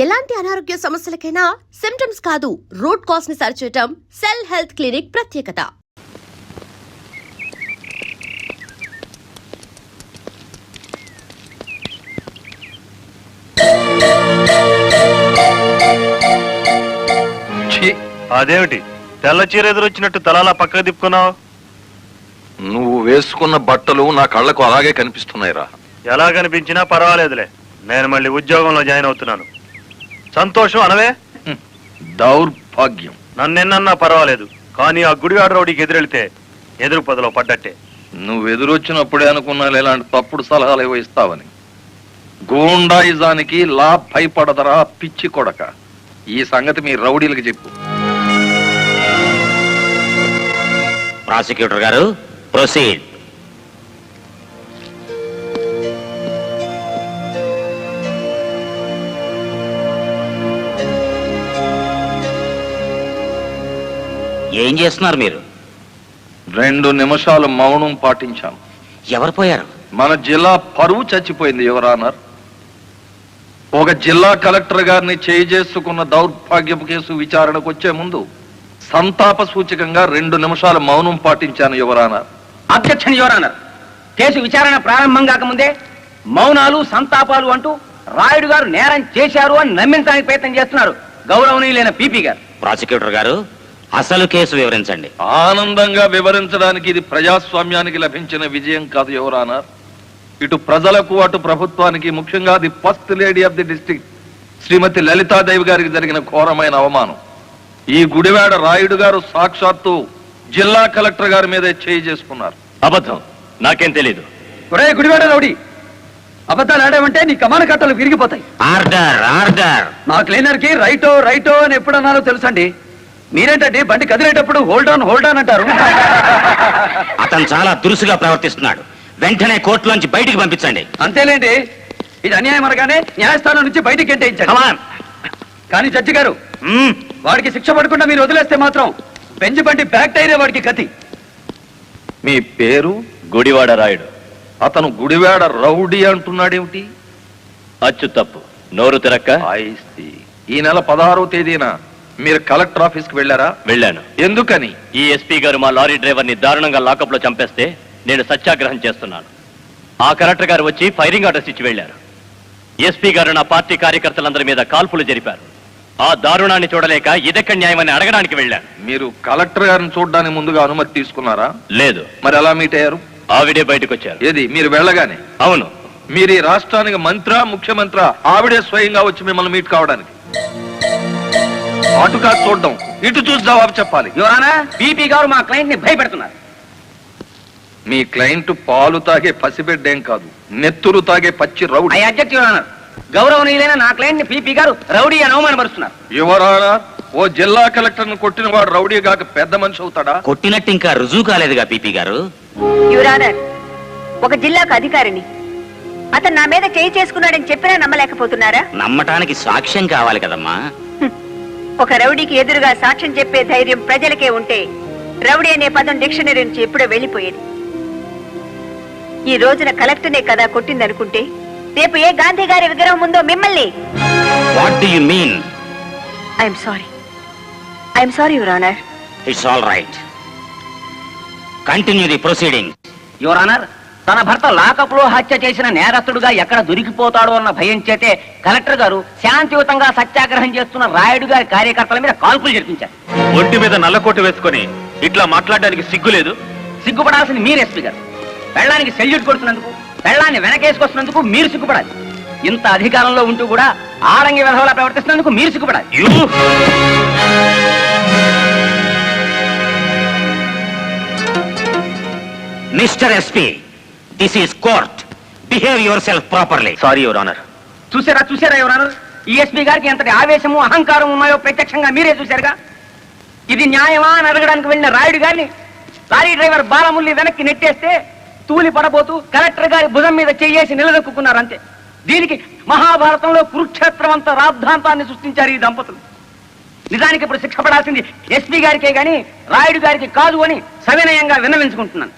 ఎలాంటి అనారోగ్య సమస్యలకైనా సింప్టమ్స్ కాదు రూట్ కాజ్ ని సరిచేయటం సెల్ హెల్త్ క్లినిక్ ప్రత్యేకత. అదేమిటి తెల్ల చీర ఎదురొచ్చినట్టు తలాలా పక్కకు తిప్పుకున్నావు? నువ్వు వేసుకున్న బట్టలు నా కళ్ళకు అలాగే కనిపిస్తున్నాయిరా. ఎలా కనిపించినా పర్వాలేదులే, నేను మళ్ళీ ఉద్యోగంలో జాయిన్ అవుతున్నాను. సంతోషం అనవే. దౌర్భాగ్యం. నన్నెన్నన్నా పర్వాలేదు, కానీ ఆ గుడివాడ రౌడీకి ఎదురెళ్తే ఎదురు పదలో పడ్డట్టే. నువ్వు ఎదురొచ్చినప్పుడే అనుకున్నా ఇలాంటి తప్పుడు సలహాలు ఏవో ఇస్తావని. గూండాయిజానికి లా భయపడదరా పిచ్చి కొడక. ఈ సంగతి మీ రౌడీలకు చెప్పు. ప్రాసిక్యూటర్ గారు, ప్రొసీడ్. ఏం చేస్తున్నారు మీరు? 2 నిమిషాలు మౌనం పాటించాను. ఎవరు పోయారు? మన జిల్లా పరువు చచ్చిపోయింది యువరానర్. ఒక జిల్లా కలెక్టర్ గారిని చేసుకున్న దౌర్భాగ్యపు కేసు విచారణకు వచ్చే ముందు సంతాప సూచకంగా 2 నిమిషాలు మౌనం పాటించాను యువరానర్. Objection your honour. కేసు విచారణ ప్రారంభం కాకముందే మౌనాలు సంతాపాలు అంటూ రాయుడు గారు నేరం చేశారు అని నమ్మించడానికి ప్రయత్నం చేస్తున్నారు గౌరవనీయులైన పీపీ గారు. ప్రాసిక్యూటర్ గారు, అసలు కేసు వివరించండి. ఆనందంగా వివరించడానికి ఇది ప్రజాస్వామ్యానికి లభించిన విజయం కాదు యువరానర్. ఇటు ప్రజలకు అటు ప్రభుత్వానికి, ముఖ్యంగా the first lady of the district Shrimati Lalithadevi గారికి జరిగిన ఘోరమైన అవమానం. ఈ గుడివాడ రాయుడు గారు సాక్షాత్తు జిల్లా కలెక్టర్ గారి మీదే చేసుకున్నారు. అబద్ధం, నాకేం తెలీదు. ఒరే గుడివాడ రౌడీ, అబద్ధాలు ఆడామంటే నీ కమాన కట్టలు విరిగిపోతాయి. Order, order. మా క్లీనర్ కి రైటో రైటో అని ఎప్పుడు అన్నారో తెలుసండి. మీరేంటండి బండి కదిలేటప్పుడు హోల్డ్ ఆన్ అంటారు. అతను చాలా దురుసుగా ప్రవర్తిస్తున్నాడు. వెంటనే కోర్టులోంచి బయటికి పంపించండి. అంతేలేండి, ఇది అన్యాయం అనగానే న్యాయస్థానం నుంచి బయటికి గెంటేయించండి. కానీ జడ్జి గారు, వాడికి శిక్ష పడకుండా మీరు వదిలేస్తే మాత్రం బెంచ్ బండి బ్యాక్ టైరే వాడికి గతి. మీ పేరు? గుడివాడ రాయుడు. అతను గుడివాడ రౌడీ అంటున్నాడేమిటి? అచ్చు తప్పు, నోరు తిరక్క. ఈ నెల 16వ తేదీన మీరు కలెక్టర్ ఆఫీస్ కి వెళ్ళారా? వెళ్ళాను. ఎందుకని? ఈ ఎస్పీ గారు మా లారీ డ్రైవర్ ని దారుణంగా లాకప్ లో చంపేస్తే నేను సత్యాగ్రహం చేస్తున్నాను. ఆ కలెక్టర్ గారు వచ్చి ఫైరింగ్ ఆర్డర్స్ ఇచ్చి వెళ్లారు. ఎస్పీ గారు నా పార్టీ కార్యకర్తలందరి మీద కాల్పులు జరిపారు. ఆ దారుణాన్ని చూడలేక ఇదెక్కడ న్యాయమని అడగడానికి వెళ్ళాను. మీరు కలెక్టర్ గారిని చూడడానికి ముందుగా అనుమతి తీసుకున్నారా? లేదు. మరి ఎలా మీట్ అయ్యారు? ఆవిడే బయటకు వచ్చారు. ఏది, మీరు వెళ్ళగానే? అవును. మీరు ఈ రాష్ట్రానికి మంత్రా, ముఖ్యమంత్రి? ఆవిడే స్వయంగా వచ్చి మిమ్మల్ని మీట్ కావడానికి? అటు కాదు చూడడం, ఇటు చూసి జవాబు చెప్పాలి. యువరానా, పీపీ గారు మా క్లయింట్ ని భయపెడుతున్నారు. మీ క్లయింట్ పాలు తాగే పసిబిడ్డేం కాదు, నెత్తురు తాగే పచ్చి రౌడీ. I object your honour. గౌరవనీయులైన నా క్లయింట్ ని పీపీ గారు రౌడీ అని అవమానపరుస్తున్నారు. యువరానా, ఓ జిల్లా కలెక్టర్ ను కొట్టిన వాడు రౌడీ కాక పెద్ద మనిషి అవుతాడా? కొట్టినట్టు ఇంకా రుజువు కాలేదుగా పీపీ గారు. యువరానర్, ఒక జిల్లాకు అధికారిని అతను నా మీద చేసుకున్నాడని చెప్పినా నమ్మలేకపోతున్నారా? నమ్మటానికి సాక్ష్యం కావాలి కదమ్మా. ఒక రౌడీకి ఎదురుగా సాక్ష్యం చెప్పే ధైర్యం ప్రజలకే ఉంటే రౌడీ అనే పదం డిక్షనరీ నుంచి ఎప్పుడో వెళ్లిపోయేది. ఈ రోజున కలెక్టర్నే కదా కొట్టిందనుకుంటే రేపు ఏ గాంధీ గారి విగ్రహం ఉందో మిమ్మల్ని. What do you mean? I'm sorry your honour. It's all right. Continue the proceeding. Your honour, తన భర్త లాకప్ లో హత్య చేసిన నేరస్తుడుగా ఎక్కడ దొరికిపోతాడో అన్న భయం చేతే కలెక్టర్ గారు శాంతియుతంగా సత్యాగ్రహం చేస్తున్న రాయుడు గారి కార్యకర్తల మీద కాల్పులు జరిపించారు. ఒంటి మీద నల్లకోటు వేసుకొని ఇట్లా మాట్లాడడానికి సిగ్గు లేదు? సిగ్గుపడాల్సింది మీరు ఎస్పీ గారు. పెళ్ళానికి సెల్యూట్ కొడుతున్నందుకు, పెళ్ళాన్ని వెనకేసుకొస్తున్నందుకు మీరు సిగ్గుపడాలి. ఇంత అధికారంలో ఉంటూ కూడా ఆడంగి విధవలా ప్రవర్తిస్తున్నందుకు మీరు సిగ్గుపడాలి. Mister SP, this is court. Behave yourself properly. Sorry your honour. చూసారా యువర్ ఆనర్, ఈ ఎస్పీ గారికి ఎంతటి ఆవేశము అహంకారం ఉన్నాయో ప్రత్యక్షంగా మీరే చూశారుగా. ఇది న్యాయమా అని అడగడానికి వెళ్ళిన రాయుడు గారిని లారీ డ్రైవర్ బాలముల్లి వెనక్కి నెట్టేస్తే తూలి పడబోతూ కలెక్టర్ గారి భుజం మీద చెయ్యేసి నిలదొక్కున్నారు అంతే. దీనికి మహాభారతంలో కురుక్షేత్రం అంత రాద్ధాంతాన్ని సృష్టించారు ఈ దంపతులు. నిజానికి ఇప్పుడు శిక్ష పడాల్సింది ఎస్పీ గారికే గాని రాయుడు గారికి కాదు అని సవినయంగా విన్నవించుకుంటున్నాను.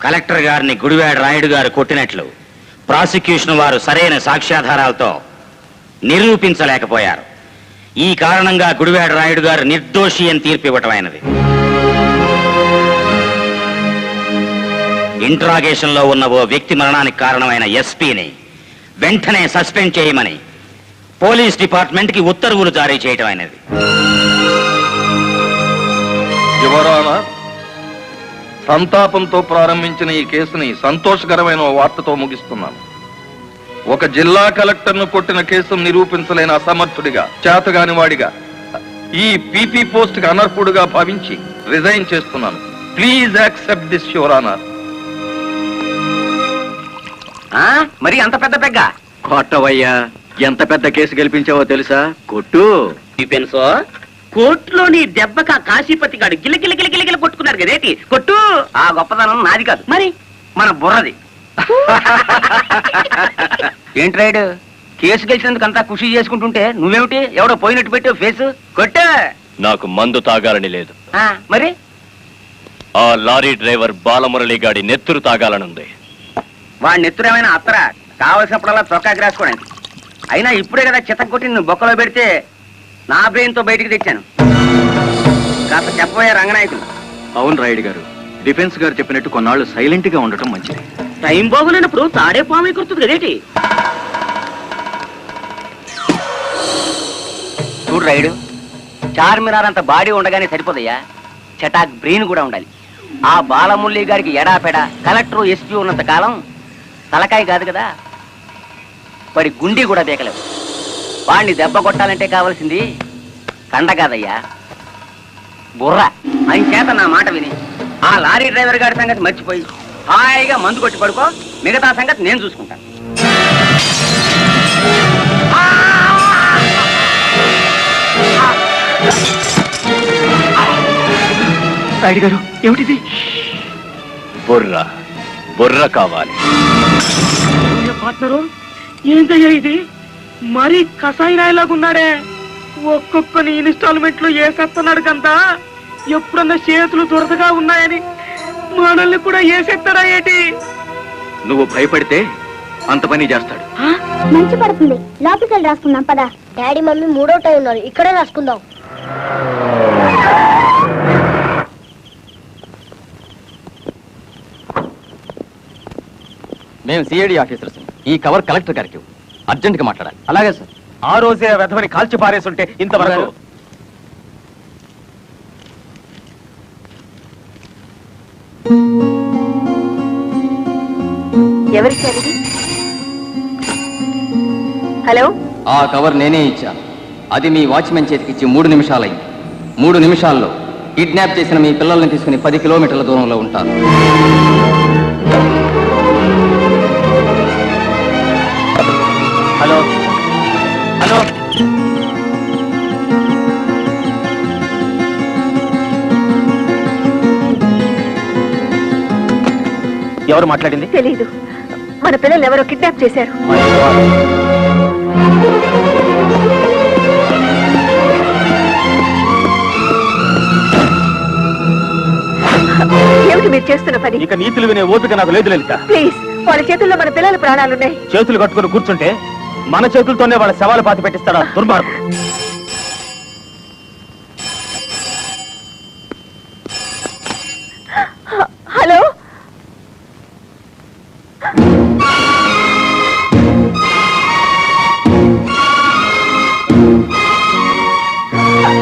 కలెక్టర్ గారిని గుడివాడ రాయుడు గారు కొట్టినట్లు ప్రాసిక్యూషన్ వారు సరైన సాక్ష్యాధారాలతో నిరూపించలేకపోయారు. ఈ కారణంగా గుడివాడ రాయుడు గారు నిర్దోషి అని తీర్పు ఇవ్వటమైనది. ఇంట్రాగేషన్ లో ఉన్న ఓ వ్యక్తి మరణానికి కారణమైన ఎస్పీని వెంటనే సస్పెండ్ చేయమని పోలీస్ డిపార్ట్మెంట్ కి ఉత్తర్వులు జారీ చేయటం అయినది. యువర్ ఆనర్, సంతాపంతో ప్రారంభించిన ఈ కేసుని సంతోషకరమైన ఓ వార్తతో ముగిస్తున్నాను. ఒక జిల్లా కలెక్టర్ను కొట్టిన కేసును నిరూపించలేని అసమర్థుడిగా, చేతగాని వాడిగా, ఈ పీపీ పోస్ట్ కి అనర్హుడుగా భావించి రిజైన్ చేస్తున్నాను. Please accept this your honour. మరి అంత పెద్ద పెగ్గ కొట్టవయ్యా, ఎంత పెద్ద కేసు గెలిపించావో తెలుసా? కొట్టు. కోర్టులోని దెబ్బక కాశీపతి గాడు గిలగిల కొట్టుకున్నారు కదేటి. కొట్టు. ఆ గొప్పదనం నాది కాదు, మరి మన బుర్రది. ఏంటి రైడ్, కేసు గెలిచినందుకు అంతా ఖుషి చేసుకుంటుంటే నువ్వేమిటి ఎవడో పోయినట్టు పెట్టావు ఫేసు? కొట్టు. నాకు మందు తాగాలని లేదు. మరి ఆ లారీ డ్రైవర్ బాలమురళి గాడి నెత్తురు తాగాలనుంది. వాడి నెత్తురేమైనా అత్తరా? కావలసినప్పుడల్లా చొక్కాకి రాసుకోవడానికి. అయినా ఇప్పుడే కదా చితక్ కొట్టి నువ్వు బొక్కలో పెడితే నా బ్రెయిన్ తో బయటికి తెచ్చాను. కాస్త చెప్పబోయే రంగనాయకులు. అవును రాయుడు గారు, డిఫెన్స్ గారు చెప్పినట్టు కొన్నాళ్ళు సైలెంట్ గా ఉండటం మంచిది. టైం బాగులేనప్పుడు తాడే పాము కుడుతుంది కదేటి. చూడు రైడు, చార్మినార్ అంత బాడీ ఉండగానే సరిపోదయ్యా, చటాక్ బ్రెయిన్ కూడా ఉండాలి. ఆ బాలమురళి గారికి ఎడాపెడా కలెక్టర్ ఎస్పీ ఉన్నంత కాలం తలకాయ కాదు కదా, వాడి గుండీ కూడా బేకలేవు. వాడిని దెబ్బ కొట్టాలంటే కావాల్సింది కండ కాదయ్యా, బుర్ర. ఆయన చేత నా మాట విని ఆ లారీ డ్రైవర్ గారి సంగతి మర్చిపోయి హాయిగా మందు కొట్టి పడుకో. మిగతా సంగతి నేను చూసుకుంటాను. రాయుడు గారు, ఏమిటిది? బుర్ర బుర్ర కావాలి. పార్ట్నరు, ఏంటయ్యా ఇది? మరీ కసాయి రాయలాగున్నాడే. ఒక్కొక్కని ఇన్స్టాల్మెంట్ లో వేసేస్తున్నాడు కంతా. ఎప్పుడన్నా చేతులు దురదగా ఉన్నాయని మనల్ని కూడా వేసేస్తాడా ఏంటి? నువ్వు భయపడితే అంత పని చేస్తాడు. మంచి పడుతుంది, లోపలికి వెళ్ళి రాసుకుందాం పదా. డాడీ మమ్మీ మూడో టైం ఉన్నారు, ఇక్కడే రాసుకుందాం. మేము సిఐడి ఆఫీసర్స్. ఈ కవర్ కలెక్టర్ గారికి అర్జెంట్ గా మాట్లాడాలి. అలాగే సార్. ఆ రోజే వెధవని కాల్చి పారేస్తుంటే ఇంతవరకు. ఎవరిచ్చారు ఇది? హలో, ఆ కవర్ నేనే ఇచ్చాను. అది మీ వాచ్మెన్ చేతికిచ్చి 3 నిమిషాలైంది. 3 నిమిషాల్లో కిడ్నాప్ చేసిన మీ పిల్లల్ని తీసుకుని 10 కిలోమీటర్ల దూరంలో ఉంటారు. హలో హలో, ఎవరు మాట్లాడింది? తెలీదు. మన పిల్లలు ఎవరో కిడ్నాప్ చేశారు. ఏమిటి మీరు చేస్తున్న పని? ఇక నీతులు వినే ఓపిక నాకు లేదు లలిత. ప్లీజ్, వాళ్ళ చేతుల్లో మన పిల్లల ప్రాణాలున్నాయి. చేతులు కట్టుకుని కూర్చుంటే మన చేతులతోనే వాళ్ళ శవాలు పాతి పెట్టిస్తాడా దుర్మార్గుడు. Hello,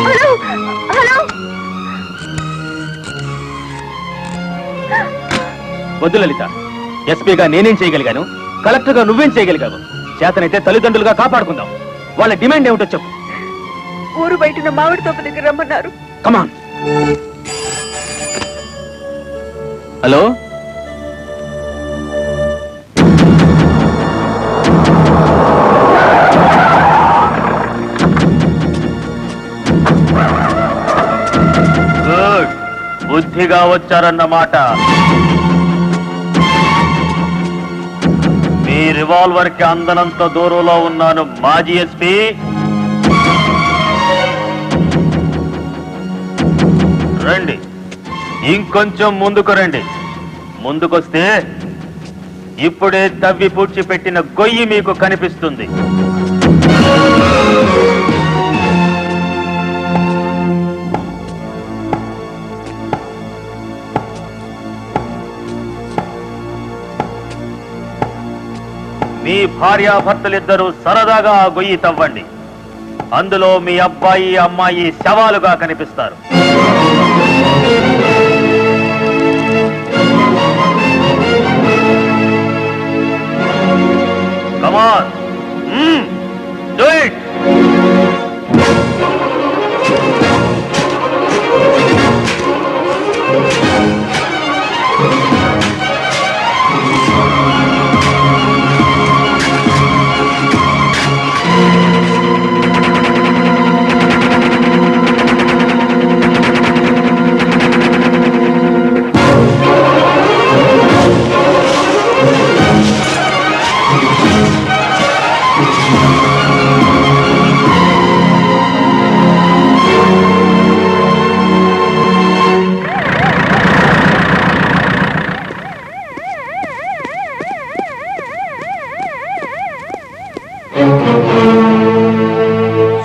hello, hello. వద్దు లలిత, ఎస్పీగా నేనేం చేయగలిగాను, కలెక్టర్ గా నువ్వేం చేయగలిగావు? చేతనైతే తల్లిదండ్రులుగా కాపాడుకుందాం. వాళ్ళ డిమాండ్ ఏమిటో చెప్పు. ఊరు బయటన మామిడి తోట దగ్గర రమ్మన్నారు. కమాన్. హలో, బుద్ధిగా వచ్చారన్నమాట. మీ రివాల్వర్ కి అందనంత దూరంలో ఉన్నాను మాజీ ఎస్పీ. రండి, ఇంకొంచెం ముందుకు రండి. ముందుకొస్తే ఇప్పుడే తవ్వి పూడ్చిపెట్టిన గొయ్యి మీకు కనిపిస్తుంది. మీ భార్యాభర్తలిద్దరూ సరదాగా ఆ గొయ్యి తవ్వండి. అందులో మీ అబ్బాయి అమ్మాయి శవాలుగా కనిపిస్తారు. Come on. Do it.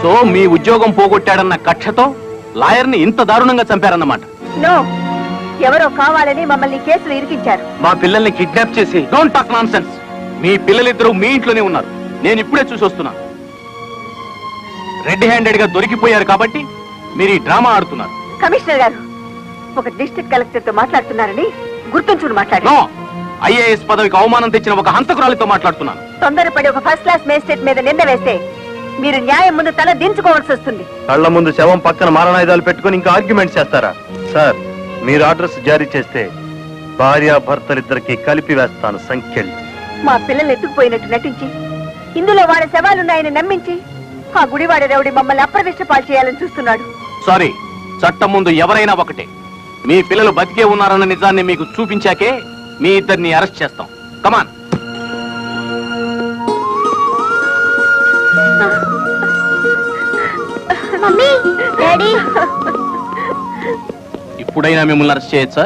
So మీ ఉద్యోగం పోగొట్టాడన్న కక్షతో లాయర్ని ఇంత దారుణంగా చంపారన్నమాట. నో, ఎవరో కావాలని మమ్మల్ని కేసులు ఇరికించారు. మా పిల్లల్ని కిడ్నాప్ చేసి డోంట్ టాక్ నాన్సెన్స్. మీ పిల్లలిద్దరూ మీ ఇంట్లోనే ఉన్నారు. నేను ఇప్పుడే చూసి వస్తున్నాను. రెడ్ హ్యాండెడ్ గా దొరికిపోయారు కాబట్టి మీరు ఈ డ్రామా ఆడుతున్నారు. కమిషనర్ గారు, ఒక డిస్ట్రిక్ట్ కలెక్టర్ తో మాట్లాడుతున్నారని గుర్తుంచుకుని మాట్లాడారు. నో, ఐఏఎస్ పదవికి అవమానం తెచ్చిన ఒక హంతకురాలితో మాట్లాడుతున్నాను. తొందరపడి ఒక ఫస్ట్ క్లాస్ మేజిస్ట్రేట్ మీద నింద వేస్తే మీరు న్యాయం ముందు తల దించుకోవాల్సి వస్తుంది. కళ్ళ ముందు శవం పక్కన మారణాయుధాలు పెట్టుకుని ఇంకా ఆర్గ్యుమెంట్ చేస్తారా? సార్, మీరు అడ్రస్ జారీ చేస్తే భార్యాభర్తలిద్దరికి కలిపి వేస్తాను సంఖ్యలు. మా పిల్లలు ఎత్తుకుపోయినట్టు నటించి ఇందులో వాళ్ళ శవాలున్నాయని నమ్మించి ఆ గుడివాడ రౌడీ మమ్మల్ని అప్రదిష్ట పాలు చేయాలని చూస్తున్నాడు. సారీ, చట్టం ముందు ఎవరైనా ఒకటే. మీ పిల్లలు బతికే ఉన్నారన్న నిజాన్ని మీకు చూపించాకే మీ ఇద్దరిని అరెస్ట్ చేస్తాం. కమాన్. మమ్మీ, డాడీ, ఇప్పుడైనా మిమ్మల్ని అరెస్ట్ చేయొచ్చా?